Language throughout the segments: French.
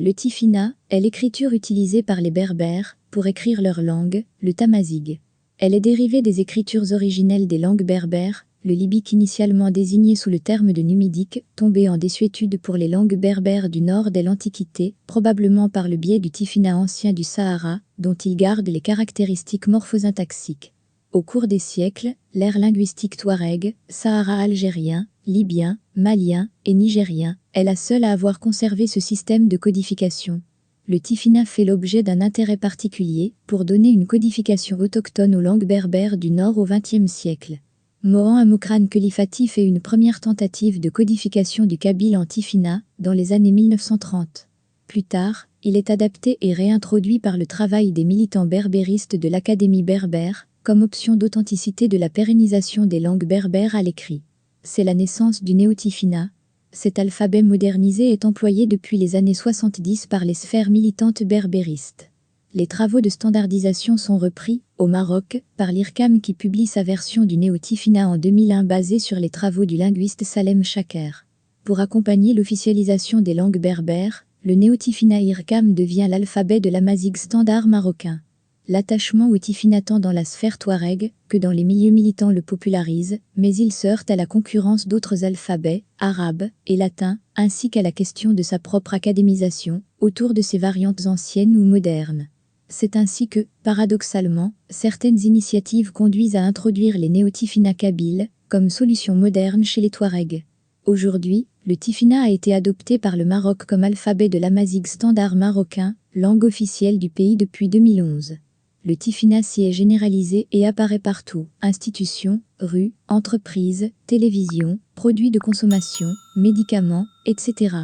Le tifina est l'écriture utilisée par les Berbères pour écrire leur langue, le tamazight. Elle est dérivée des écritures originelles des langues berbères, le libyque initialement désigné sous le terme de numidique, tombé en désuétude pour les langues berbères du nord dès l'Antiquité, probablement par le biais du tifina ancien du Sahara, dont il garde les caractéristiques morphosyntaxiques. Au cours des siècles, l'ère linguistique touareg, Sahara algérien, libyen, malien et nigérien est la seule à avoir conservé ce système de codification. Le tifina fait l'objet d'un intérêt particulier pour donner une codification autochtone aux langues berbères du Nord au XXe siècle. Mohan Amoukran Khelifati fait une première tentative de codification du kabyle en tifina dans les années 1930. Plus tard, il est adapté et réintroduit par le travail des militants berbéristes de l'Académie berbère, comme option d'authenticité de la pérennisation des langues berbères à l'écrit. C'est la naissance du néo-tifina. Cet alphabet modernisé est employé depuis les années 70 par les sphères militantes berbéristes. Les travaux de standardisation sont repris, au Maroc, par l'IRCAM qui publie sa version du néo-tifina en 2001 basée sur les travaux du linguiste Salem Chaker. Pour accompagner l'officialisation des langues berbères, le néo-tifina IRCAM devient l'alphabet de l'amazigh standard marocain. L'attachement au tifina tant dans la sphère touareg que dans les milieux militants le popularise, mais il se heurte à la concurrence d'autres alphabets, arabes et latins, ainsi qu'à la question de sa propre académisation, autour de ses variantes anciennes ou modernes. C'est ainsi que, paradoxalement, certaines initiatives conduisent à introduire les néo-tifina kabyles comme solution moderne chez les Touaregs. Aujourd'hui, le tifina a été adopté par le Maroc comme alphabet de l'amazigh standard marocain, langue officielle du pays depuis 2011. Le tifina s'y est généralisé et apparaît partout, institutions, rues, entreprises, télévision, produits de consommation, médicaments, etc.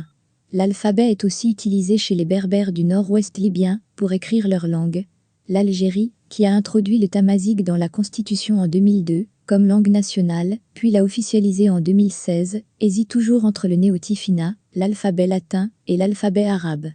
L'alphabet est aussi utilisé chez les Berbères du nord-ouest libyen pour écrire leur langue. L'Algérie, qui a introduit le tamazight dans la Constitution en 2002, comme langue nationale, puis l'a officialisé en 2016, hésite toujours entre le néo-tifina, l'alphabet latin et l'alphabet arabe.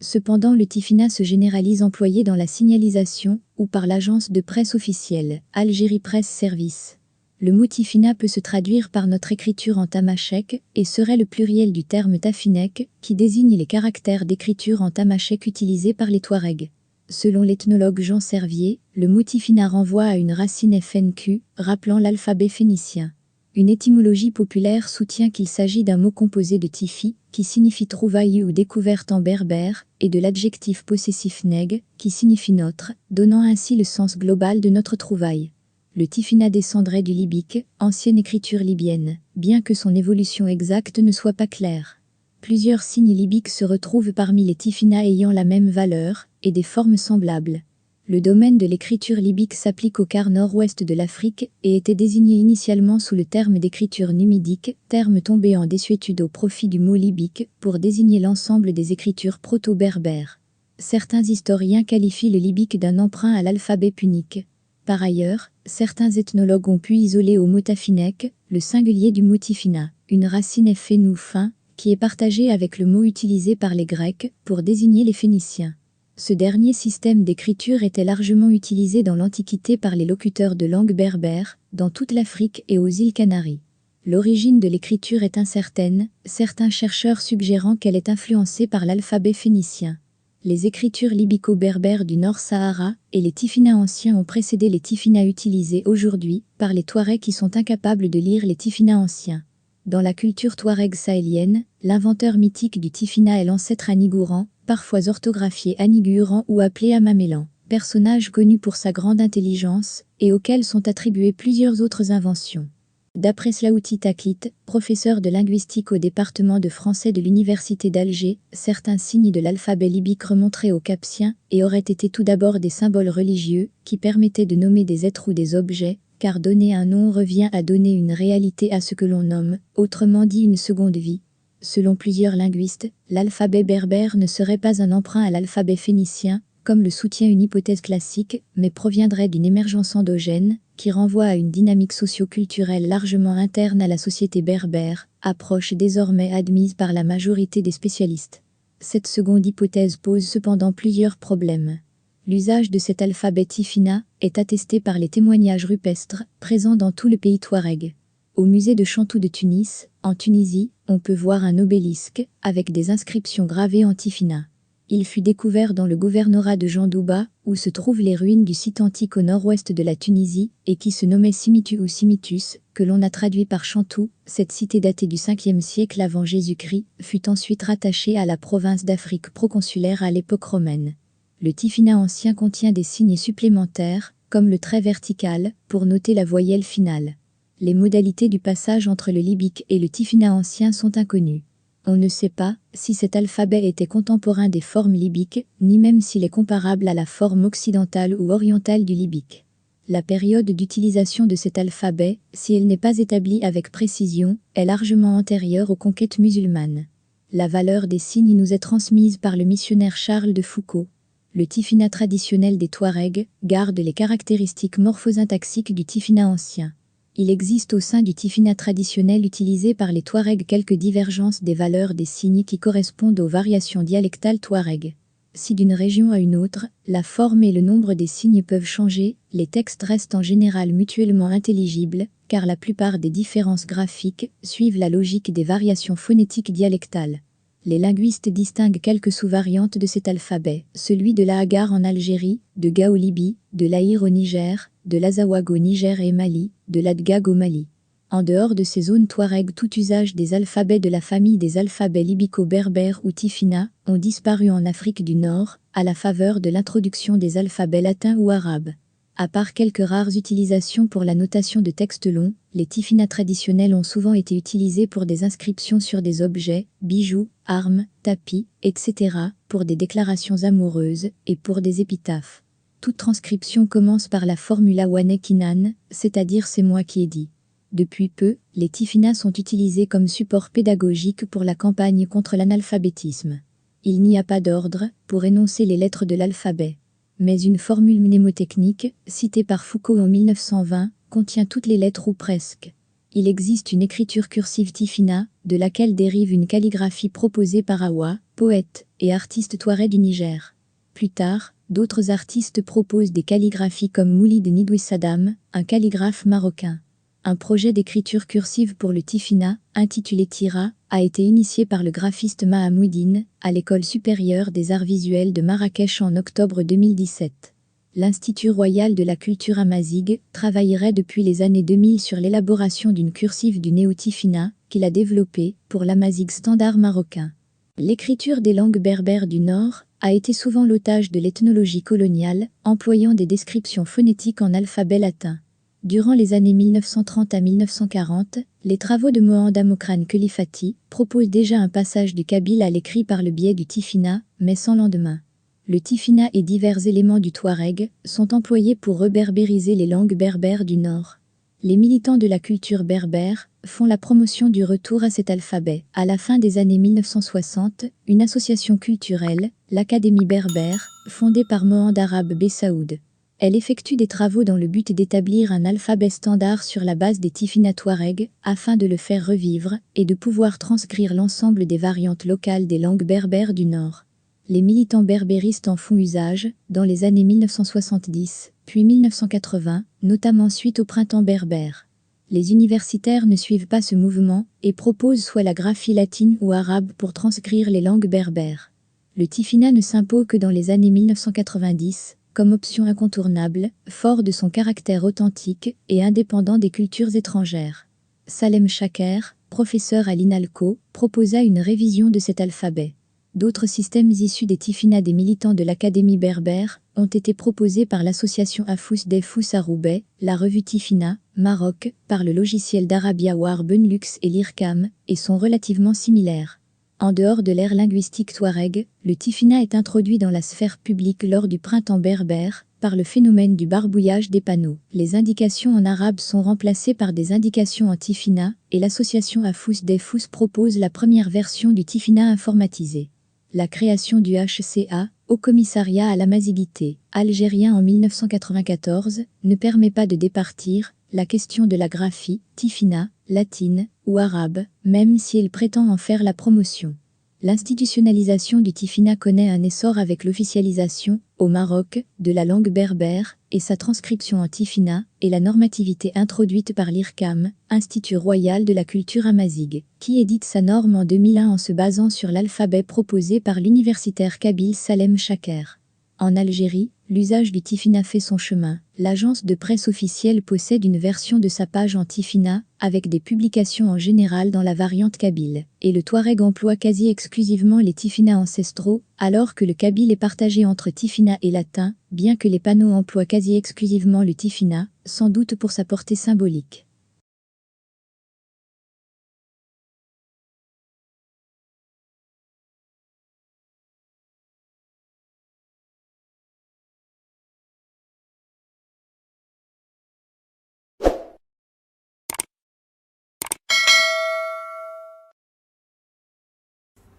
Cependant le tifina se généralise employé dans la signalisation ou par l'agence de presse officielle, Algérie Presse Service. Le mot tifina peut se traduire par notre écriture en tamashek et serait le pluriel du terme tafinek qui désigne les caractères d'écriture en tamashek utilisés par les Touaregs. Selon l'ethnologue Jean Servier, le mot tifina renvoie à une racine FNQ, rappelant l'alphabet phénicien. Une étymologie populaire soutient qu'il s'agit d'un mot composé de tifi, qui signifie trouvaille ou découverte en berbère, et de l'adjectif possessif neg, qui signifie notre, donnant ainsi le sens global de notre trouvaille. Le tifina descendrait du libyque, ancienne écriture libyenne, bien que son évolution exacte ne soit pas claire. Plusieurs signes libyques se retrouvent parmi les tifinas ayant la même valeur, et des formes semblables. Le domaine de l'écriture libyque s'applique au quart nord-ouest de l'Afrique et était désigné initialement sous le terme d'écriture numidique, terme tombé en désuétude au profit du mot libyque pour désigner l'ensemble des écritures proto-berbères. Certains historiens qualifient le libyque d'un emprunt à l'alphabet punique. Par ailleurs, certains ethnologues ont pu isoler au mot tafinek le singulier du mot tifina, une racine fénou fin, qui est partagée avec le mot utilisé par les Grecs pour désigner les Phéniciens. Ce dernier système d'écriture était largement utilisé dans l'Antiquité par les locuteurs de langue berbère, dans toute l'Afrique et aux îles Canaries. L'origine de l'écriture est incertaine, certains chercheurs suggérant qu'elle est influencée par l'alphabet phénicien. Les écritures libyco-berbères du Nord-Sahara et les tifinas anciens ont précédé les tifinas utilisés aujourd'hui par les Touaregs qui sont incapables de lire les tifinas anciens. Dans la culture touareg sahélienne, l'inventeur mythique du tifina est l'ancêtre Anigouran, parfois orthographié Aniguran ou appelé Amamélan, personnage connu pour sa grande intelligence et auquel sont attribuées plusieurs autres inventions. D'après Slaouti Taklit, professeur de linguistique au département de français de l'université d'Alger, certains signes de l'alphabet libyque remonteraient aux Capsiens et auraient été tout d'abord des symboles religieux qui permettaient de nommer des êtres ou des objets, car donner un nom revient à donner une réalité à ce que l'on nomme, autrement dit une seconde vie. Selon plusieurs linguistes, l'alphabet berbère ne serait pas un emprunt à l'alphabet phénicien, comme le soutient une hypothèse classique, mais proviendrait d'une émergence endogène, qui renvoie à une dynamique socio-culturelle largement interne à la société berbère, approche désormais admise par la majorité des spécialistes. Cette seconde hypothèse pose cependant plusieurs problèmes. L'usage de cet alphabet tifina est attesté par les témoignages rupestres présents dans tout le pays touareg. Au musée de Chantou de Tunis, en Tunisie, on peut voir un obélisque avec des inscriptions gravées en tifina. Il fut découvert dans le gouvernorat de Jandouba, où se trouvent les ruines du site antique au nord-ouest de la Tunisie, et qui se nommait Simitu ou Simitus, que l'on a traduit par Chantou. Cette cité datée du 5e siècle avant Jésus-Christ fut ensuite rattachée à la province d'Afrique proconsulaire à l'époque romaine. Le Tifinagh ancien contient des signes supplémentaires, comme le trait vertical, pour noter la voyelle finale. Les modalités du passage entre le libyque et le Tifinagh ancien sont inconnues. On ne sait pas si cet alphabet était contemporain des formes libyques, ni même s'il est comparable à la forme occidentale ou orientale du libyque. La période d'utilisation de cet alphabet, si elle n'est pas établie avec précision, est largement antérieure aux conquêtes musulmanes. La valeur des signes nous est transmise par le missionnaire Charles de Foucault. Le Tifinagh traditionnel des Touaregs garde les caractéristiques morphosyntaxiques du Tifinagh ancien. Il existe au sein du Tifinagh traditionnel utilisé par les Touaregs quelques divergences des valeurs des signes qui correspondent aux variations dialectales touareg. Si d'une région à une autre, la forme et le nombre des signes peuvent changer, les textes restent en général mutuellement intelligibles, car la plupart des différences graphiques suivent la logique des variations phonétiques dialectales. Les linguistes distinguent quelques sous-variantes de cet alphabet, celui de l'Ahagar en Algérie, de Ga au Libye, de l'Aïr au Niger, de l'Azawag au Niger et Mali, de l'Adgag au Mali. En dehors de ces zones touareg, tout usage des alphabets de la famille des alphabets libyco-berbères ou Tifinagh ont disparu en Afrique du Nord, à la faveur de l'introduction des alphabets latins ou arabes. À part quelques rares utilisations pour la notation de textes longs, les Tifinagh traditionnels ont souvent été utilisés pour des inscriptions sur des objets, bijoux, armes, tapis, etc., pour des déclarations amoureuses et pour des épitaphes. Toute transcription commence par la formule Awane Kinan, c'est-à-dire c'est moi qui ai dit. Depuis peu, les Tifinagh sont utilisés comme support pédagogique pour la campagne contre l'analphabétisme. Il n'y a pas d'ordre pour énoncer les lettres de l'alphabet. Mais une formule mnémotechnique, citée par Foucault en 1920, contient toutes les lettres ou presque. Il existe une écriture cursive Tifinagh, de laquelle dérive une calligraphie proposée par Awa, poète et artiste touareg du Niger. Plus tard, d'autres artistes proposent des calligraphies comme Moulid Nidoué Saddam, un calligraphe marocain. Un projet d'écriture cursive pour le Tifinagh, intitulé Tira, a été initié par le graphiste Mahamouddine, à l'École supérieure des arts visuels de Marrakech en octobre 2017. L'Institut royal de la culture amazighe travaillerait depuis les années 2000 sur l'élaboration d'une cursive du néo-Tifinagh, qu'il a développée pour l'amazigh standard marocain. L'écriture des langues berbères du Nord a été souvent l'otage de l'ethnologie coloniale, employant des descriptions phonétiques en alphabet latin. Durant les années 1930 à 1940, les travaux de Mohamed Mokrane Khelifati proposent déjà un passage du kabyle à l'écrit par le biais du Tifinagh, mais sans lendemain. Le Tifinagh et divers éléments du Touareg sont employés pour reberbériser les langues berbères du Nord. Les militants de la culture berbère font la promotion du retour à cet alphabet. À la fin des années 1960, une association culturelle, l'Académie berbère, fondée par Mohamed Arab Bessaoud. Elle effectue des travaux dans le but d'établir un alphabet standard sur la base des Tifinagh touareg, afin de le faire revivre et de pouvoir transcrire l'ensemble des variantes locales des langues berbères du Nord. Les militants berbéristes en font usage, dans les années 1970, puis 1980, notamment suite au printemps berbère. Les universitaires ne suivent pas ce mouvement et proposent soit la graphie latine ou arabe pour transcrire les langues berbères. Le Tifinagh ne s'impose que dans les années 1990, comme option incontournable, fort de son caractère authentique et indépendant des cultures étrangères. Salem Chaker, professeur à l'INALCO, proposa une révision de cet alphabet. D'autres systèmes issus des Tifinagh des militants de l'Académie berbère ont été proposés par l'association Afous des Fous à Roubaix, la revue Tifinagh, Maroc, par le logiciel d'Arabia War Benelux et l'IRCAM, et sont relativement similaires. En dehors de l'ère linguistique touareg, le Tifinagh est introduit dans la sphère publique lors du printemps berbère, par le phénomène du barbouillage des panneaux. Les indications en arabe sont remplacées par des indications en Tifinagh, et l'association Afous des Fous propose la première version du Tifinagh informatisé. La création du HCA, Haut Commissariat à l'Amazigité, algérien en 1994, ne permet pas de départir la question de la graphie, Tifinagh, latine ou arabe, même si elle prétend en faire la promotion. L'institutionnalisation du Tifinagh connaît un essor avec l'officialisation, au Maroc, de la langue berbère et sa transcription en tifinagh et la normativité introduite par l'IRCAM, Institut royal de la culture amazigh, qui édite sa norme en 2001 en se basant sur l'alphabet proposé par l'universitaire kabyle Salem Chaker. En Algérie, l'usage du tifinagh fait son chemin. L'agence de presse officielle possède une version de sa page en tifinagh, avec des publications en général dans la variante kabyle, et le Touareg emploie quasi exclusivement les tifinaghs ancestraux, alors que le kabyle est partagé entre tifinagh et latin, bien que les panneaux emploient quasi exclusivement le tifinagh, sans doute pour sa portée symbolique.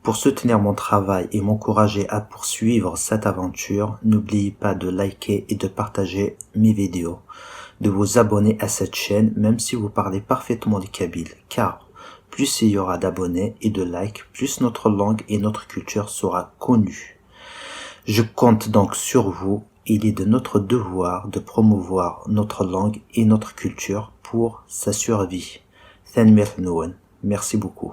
Pour soutenir mon travail et m'encourager à poursuivre cette aventure, n'oubliez pas de liker et de partager mes vidéos, de vous abonner à cette chaîne même si vous parlez parfaitement le kabyle, car plus il y aura d'abonnés et de likes, plus notre langue et notre culture sera connue. Je compte donc sur vous. Il est de notre devoir de promouvoir notre langue et notre culture pour sa survie. Merci beaucoup.